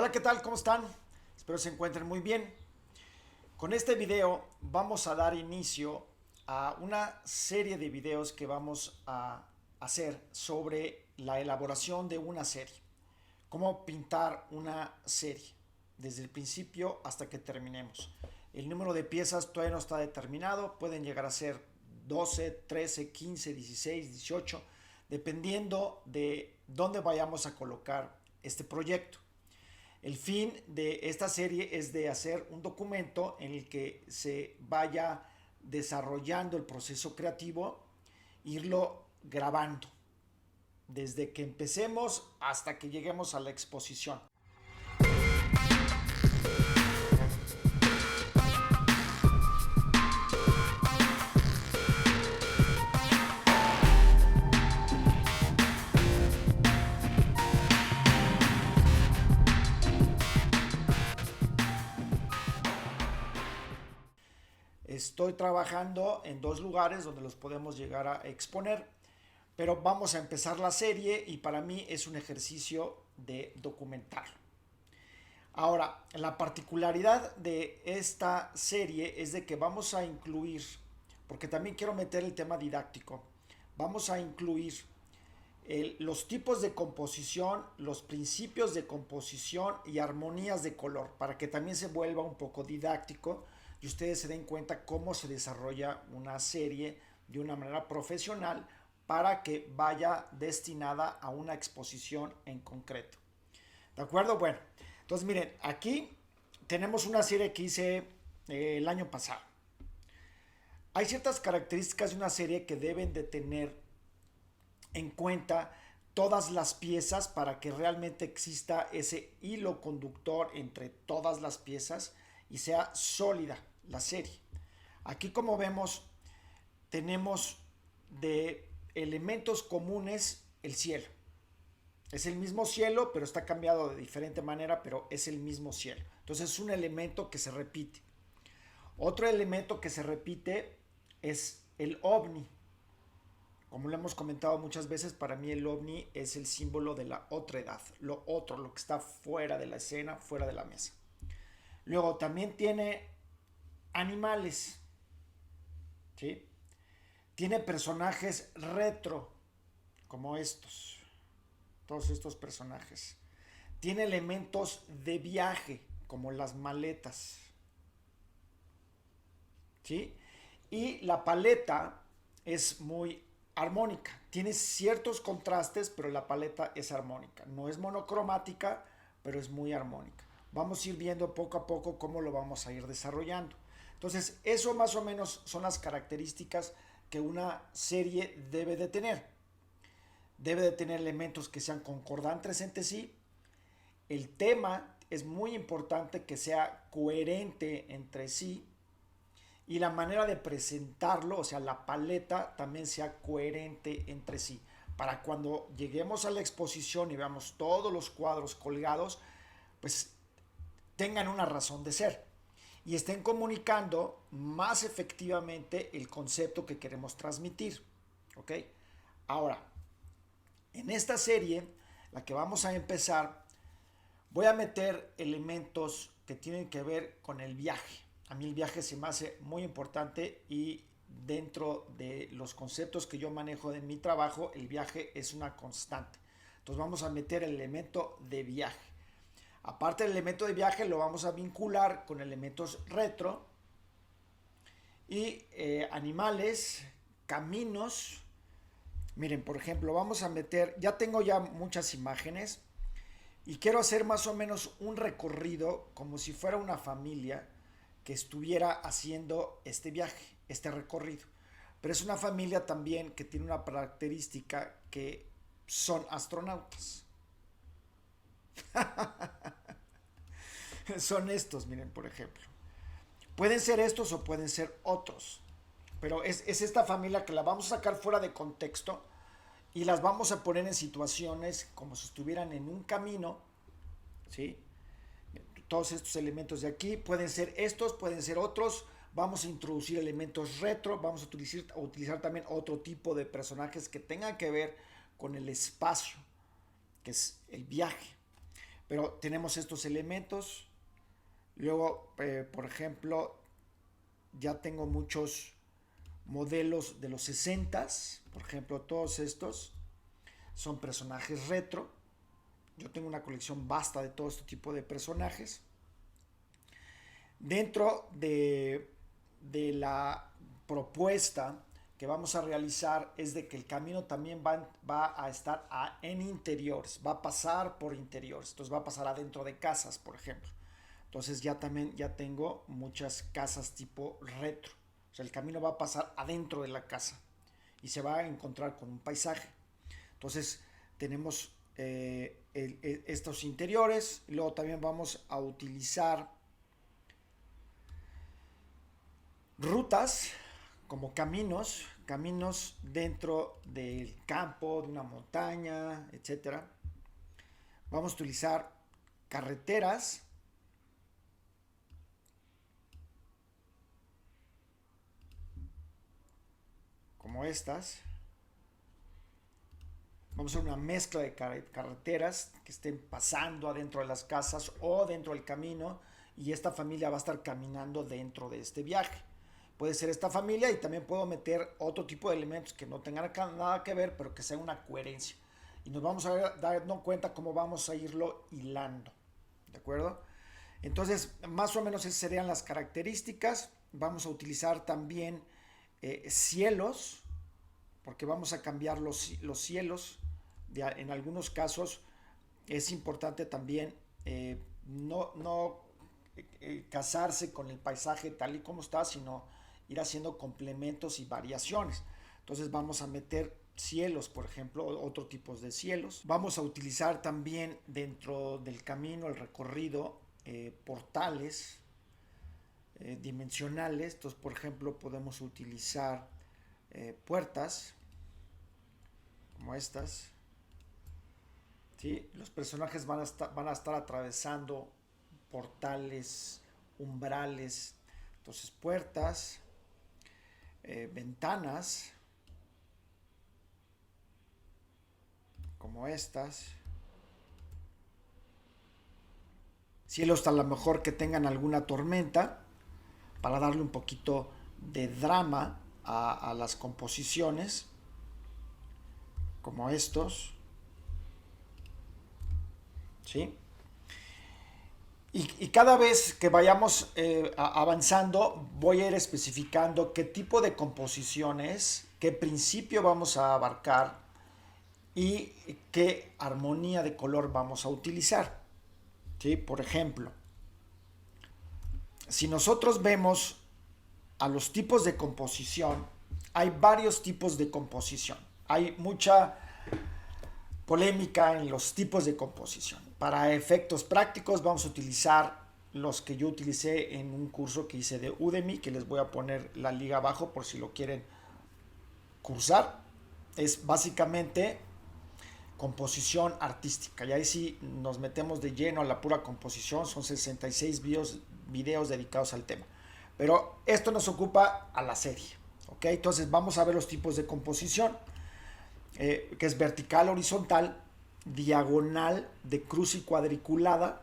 Hola, ¿qué tal? ¿Cómo están? Espero se encuentren muy bien. Con este video vamos a dar inicio a una serie de videos que vamos a hacer sobre la elaboración de una serie. Cómo pintar una serie, desde el principio hasta que terminemos. El número de piezas todavía no está determinado, pueden llegar a ser 12, 13, 15, 16, 18, dependiendo de dónde vayamos a colocar este proyecto. El fin de esta serie es de hacer un documento en el que se vaya desarrollando el proceso creativo, irlo grabando, desde que empecemos hasta que lleguemos a la exposición. Estoy trabajando en dos lugares donde los podemos llegar a exponer, pero vamos a empezar la serie y para mí es un ejercicio de documentarlo. Ahora, la particularidad de esta serie es de que vamos a incluir, porque también quiero meter el tema didáctico, vamos a incluir los tipos de composición, los principios de composición y armonías de color, para que también se vuelva un poco didáctico y ustedes se den cuenta cómo se desarrolla una serie de una manera profesional para que vaya destinada a una exposición en concreto. ¿De acuerdo? Bueno, entonces miren, aquí tenemos una serie que hice el año pasado. Hay ciertas características de una serie que deben de tener en cuenta todas las piezas para que realmente exista ese hilo conductor entre todas las piezas y sea sólida la serie. Aquí, como vemos, tenemos de elementos comunes el cielo. Es el mismo cielo, pero está cambiado de diferente manera, pero es el mismo cielo. Entonces es un elemento que se repite. Otro elemento que se repite es el ovni. Como lo hemos comentado muchas veces, para mí el ovni es el símbolo de la otredad, lo otro, lo que está fuera de la escena, fuera de la mesa. Luego también tiene animales, ¿sí? Tiene personajes retro, como estos, todos estos personajes. Tiene elementos de viaje, como las maletas, ¿sí? Y la paleta es muy armónica. Tiene ciertos contrastes, pero la paleta es armónica. No es monocromática, pero es muy armónica. Vamos a ir viendo poco a poco cómo lo vamos a ir desarrollando. Entonces, eso más o menos son las características que una serie debe de tener. Debe de tener elementos que sean concordantes entre sí. El tema es muy importante que sea coherente entre sí. Y la manera de presentarlo, o sea, la paleta también sea coherente entre sí. Para cuando lleguemos a la exposición y veamos todos los cuadros colgados, pues tengan una razón de ser y estén comunicando más efectivamente el concepto que queremos transmitir. ¿Ok? Ahora, en esta serie, la que vamos a empezar, voy a meter elementos que tienen que ver con el viaje. A mí el viaje se me hace muy importante y dentro de los conceptos que yo manejo en mi trabajo, el viaje es una constante. Entonces vamos a meter el elemento de viaje. Aparte del elemento de viaje, lo vamos a vincular con elementos retro y animales, caminos. Miren, por ejemplo, vamos a meter, ya tengo ya muchas imágenes y quiero hacer más o menos un recorrido como si fuera una familia que estuviera haciendo este viaje, este recorrido. Pero es una familia también que tiene una característica que son astronautas. Son estos, miren, por ejemplo. Pueden ser estos o pueden ser otros. Pero es esta familia que la vamos a sacar fuera de contexto y las vamos a poner en situaciones como si estuvieran en un camino, ¿sí? Todos estos elementos de aquí pueden ser estos, pueden ser otros. Vamos a introducir elementos retro, vamos a utilizar también otro tipo de personajes que tengan que ver con el espacio, que es el viaje. pero tenemos estos elementos. Luego, por ejemplo, ya tengo muchos modelos de los 60s. Por ejemplo, todos estos son personajes retro. Yo tengo una colección vasta de todo este tipo de personajes. Dentro de la propuesta que vamos a realizar es de que el camino también va a estar en interiores, va a pasar por interiores, entonces va a pasar adentro de casas, por ejemplo. Entonces ya tengo muchas casas tipo retro. O sea, el camino va a pasar adentro de la casa y se va a encontrar con un paisaje. Entonces tenemos estos interiores. Luego también vamos a utilizar rutas como caminos dentro del campo, de una montaña, etcétera. Vamos a utilizar carreteras como estas. Vamos a hacer una mezcla de carreteras que estén pasando adentro de las casas o dentro del camino, y esta familia va a estar caminando dentro de este viaje. Puede ser esta familia, y también puedo meter otro tipo de elementos que no tengan nada que ver, pero que sea una coherencia. Y nos vamos a darnos cuenta cómo vamos a irlo hilando. ¿De acuerdo? Entonces, más o menos esas serían las características. Vamos a utilizar también cielos, porque vamos a cambiar los cielos. En algunos casos es importante también no casarse con el paisaje tal y como está, sino ir haciendo complementos y variaciones. Entonces vamos a meter cielos, por ejemplo, otro tipo de cielos. Vamos a utilizar también dentro del camino, el recorrido, portales dimensionales. Entonces, por ejemplo, podemos utilizar puertas como estas. ¿Sí? Los personajes van a estar atravesando portales, umbrales, entonces puertas, ventanas como estas. Cielos a lo mejor que tengan alguna tormenta para darle un poquito de drama a las composiciones, como estos. ¿Sí? Y cada vez que vayamos avanzando, voy a ir especificando qué tipo de composiciones, qué principio vamos a abarcar y qué armonía de color vamos a utilizar. ¿Sí? Por ejemplo, si nosotros vemos a los tipos de composición, hay varios tipos de composición. Hay mucha polémica en los tipos de composición. Para efectos prácticos vamos a utilizar los que yo utilicé en un curso que hice de Udemy, que les voy a poner la liga abajo por si lo quieren cursar. Es básicamente composición artística, y ahí sí nos metemos de lleno a la pura composición. Son 66 videos dedicados al tema, pero esto nos ocupa a la serie. ¿Ok? Entonces vamos a ver los tipos de composición. Que es vertical, horizontal, diagonal, de cruz y cuadriculada,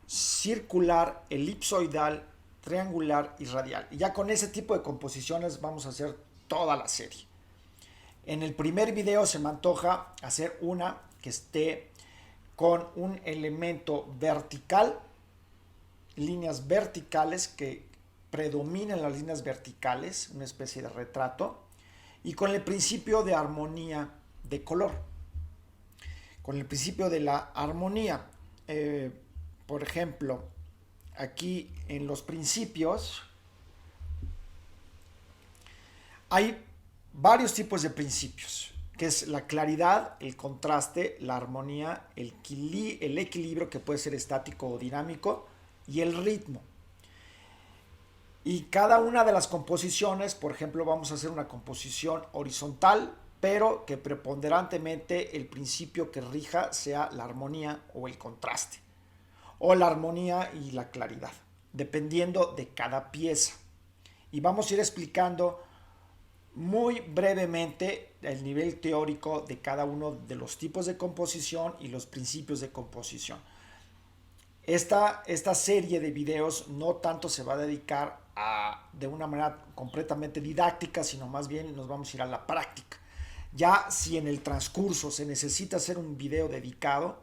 circular, elipsoidal, triangular y radial. Y ya con ese tipo de composiciones vamos a hacer toda la serie. En el primer video se me antoja hacer una que esté con un elemento vertical, líneas verticales, que predominen las líneas verticales, una especie de retrato, y con el principio de armonía de color. Con el principio de la armonía, por ejemplo, aquí en los principios hay varios tipos de principios, que es la claridad, el contraste, la armonía, el equilibrio, que puede ser estático o dinámico, y el ritmo. Y cada una de las composiciones, por ejemplo, vamos a hacer una composición horizontal, pero que preponderantemente el principio que rija sea la armonía o el contraste, o la armonía y la claridad, dependiendo de cada pieza. Y vamos a ir explicando muy brevemente el nivel teórico de cada uno de los tipos de composición y los principios de composición. Esta serie de videos no tanto se va a dedicar de una manera completamente didáctica, sino más bien nos vamos a ir a la práctica. Ya si en el transcurso se necesita hacer un video dedicado,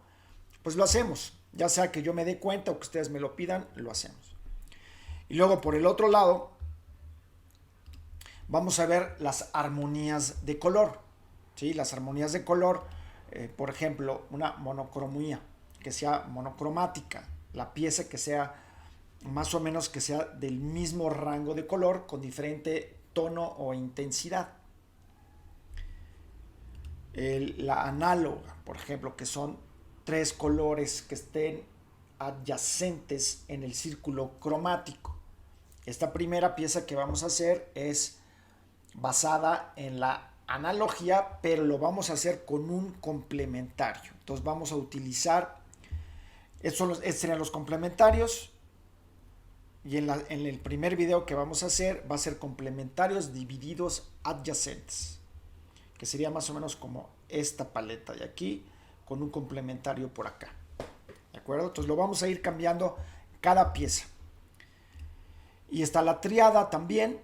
pues lo hacemos. Ya sea que yo me dé cuenta o que ustedes me lo pidan, lo hacemos. Y luego por el otro lado, vamos a ver las armonías de color. ¿Sí? Las armonías de color, por ejemplo, una monocromía, que sea monocromática. La pieza que sea más o menos que sea del mismo rango de color con diferente tono o intensidad. La análoga, por ejemplo, que son 3 colores que estén adyacentes en el círculo cromático. Esta primera pieza que vamos a hacer es basada en la analogía, pero lo vamos a hacer con un complementario. Entonces vamos a utilizar, estos serían los complementarios, y en el primer video que vamos a hacer va a ser complementarios divididos adyacentes, que sería más o menos como esta paleta de aquí, con un complementario por acá. ¿De acuerdo? Entonces lo vamos a ir cambiando cada pieza. Y está la triada también.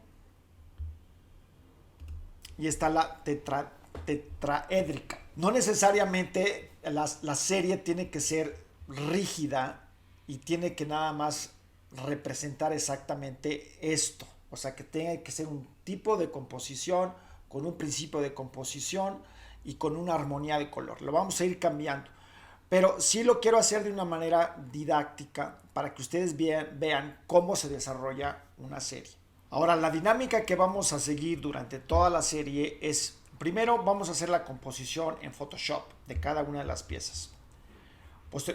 Y está la tetraédrica. No necesariamente la serie tiene que ser rígida y tiene que nada más representar exactamente esto. O sea, que tenga que ser un tipo de composición, con un principio de composición y con una armonía de color. Lo vamos a ir cambiando. Pero sí lo quiero hacer de una manera didáctica para que ustedes vean cómo se desarrolla una serie. Ahora, la dinámica que vamos a seguir durante toda la serie es, primero vamos a hacer la composición en Photoshop de cada una de las piezas.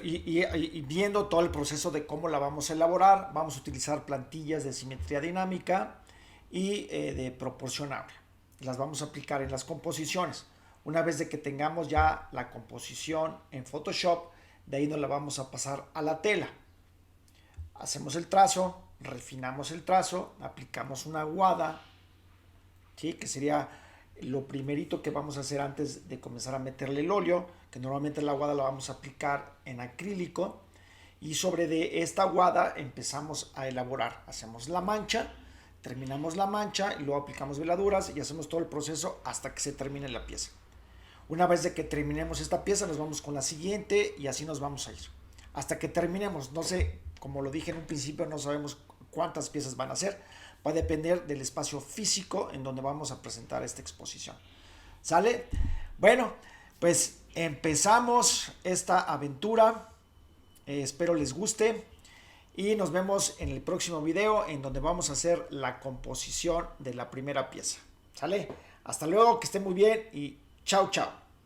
Y viendo todo el proceso de cómo la vamos a elaborar, vamos a utilizar plantillas de simetría dinámica y de proporcionable. Las vamos a aplicar en las composiciones. Una vez de que tengamos ya la composición en Photoshop, de ahí nos la vamos a pasar a la tela. Hacemos el trazo, refinamos el trazo, aplicamos una aguada, ¿sí? Que sería lo primerito que vamos a hacer antes de comenzar a meterle el óleo, que normalmente la aguada la vamos a aplicar en acrílico, y sobre de esta aguada empezamos a elaborar. Hacemos la mancha, terminamos la mancha y luego aplicamos veladuras y hacemos todo el proceso hasta que se termine la pieza. Una vez de que terminemos esta pieza, nos vamos con la siguiente y así nos vamos a ir. Hasta que terminemos, no sé, como lo dije en un principio, no sabemos cuántas piezas van a ser. Va a depender del espacio físico en donde vamos a presentar esta exposición. ¿Sale? Bueno, pues empezamos esta aventura. Espero les guste. Y nos vemos en el próximo video en donde vamos a hacer la composición de la primera pieza. ¿Sale? Hasta luego, que estén muy bien y chao, chao.